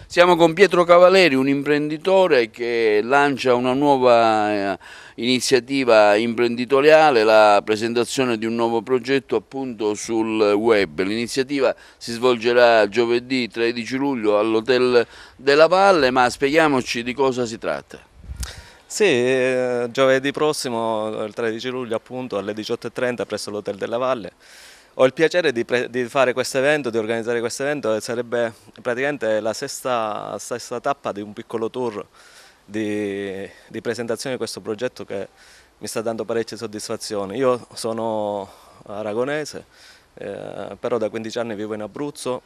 Siamo con Pietro Cavaleri, un imprenditore che lancia una nuova iniziativa imprenditoriale, la presentazione di un nuovo progetto appunto sul web. L'iniziativa si svolgerà giovedì 13 luglio all'Hotel della Valle, ma spieghiamoci di cosa si tratta. Sì, giovedì prossimo, il 13 luglio appunto alle 18:30 presso l'Hotel della Valle. Ho il piacere di fare questo evento, di organizzare questo evento e sarebbe praticamente la sesta tappa di un piccolo tour di presentazione di questo progetto che mi sta dando parecchie soddisfazioni. Io sono aragonese, però da 15 anni vivo in Abruzzo.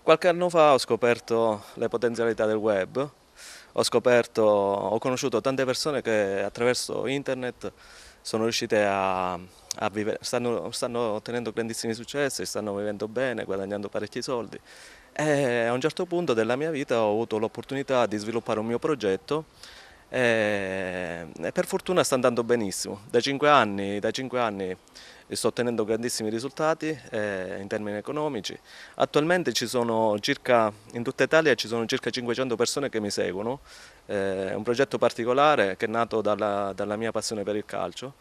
Qualche anno fa ho scoperto le potenzialità del web. Ho conosciuto tante persone che attraverso internet sono riuscite a vivere, stanno ottenendo grandissimi successi, stanno vivendo bene, guadagnando parecchi soldi. E a un certo punto della mia vita ho avuto l'opportunità di sviluppare un mio progetto e per fortuna sta andando benissimo. Da 5 anni sto ottenendo grandissimi risultati in termini economici. Attualmente in tutta Italia ci sono circa 500 persone che mi seguono. È un progetto particolare che è nato dalla mia passione per il calcio.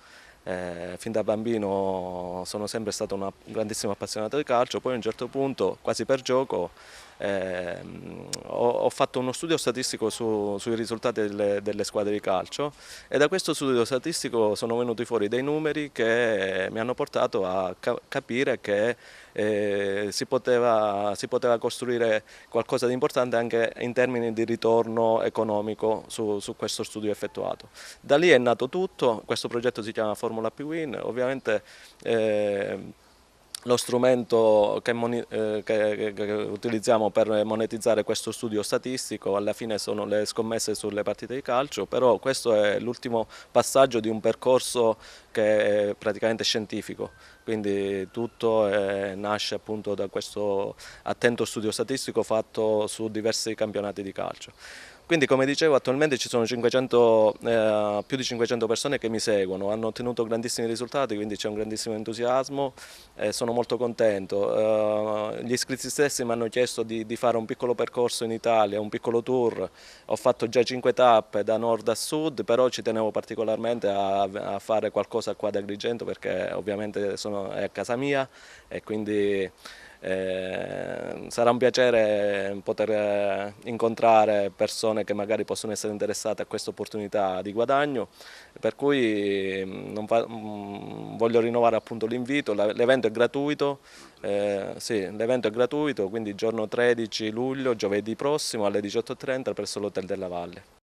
Fin da bambino sono sempre stato un grandissimo appassionato di calcio, poi a un certo punto, quasi per gioco, ho fatto uno studio statistico sui risultati delle squadre di calcio e da questo studio statistico sono venuti fuori dei numeri che mi hanno portato a capire che si poteva costruire qualcosa di importante anche in termini di ritorno economico su questo studio effettuato. Da lì è nato tutto, questo progetto si chiama Formula P-Win, ovviamente lo strumento che utilizziamo per monetizzare questo studio statistico alla fine sono le scommesse sulle partite di calcio, però questo è l'ultimo passaggio di un percorso che è praticamente scientifico, quindi tutto nasce appunto da questo attento studio statistico fatto su diversi campionati di calcio. Quindi come dicevo attualmente ci sono più di 500 persone che mi seguono, hanno ottenuto grandissimi risultati, quindi c'è un grandissimo entusiasmo e sono molto contento. Gli iscritti stessi mi hanno chiesto di fare un piccolo percorso in Italia, un piccolo tour, ho fatto già 5 tappe da nord a sud, però ci tenevo particolarmente a fare qualcosa qua ad Agrigento perché ovviamente è a casa mia e quindi sarà un piacere poter incontrare persone che magari possono essere interessate a questa opportunità di guadagno, per cui voglio rinnovare appunto l'invito. L'evento è gratuito, sì, l'evento è gratuito, quindi giorno 13 luglio, giovedì prossimo alle 18:30 presso l'Hotel della Valle.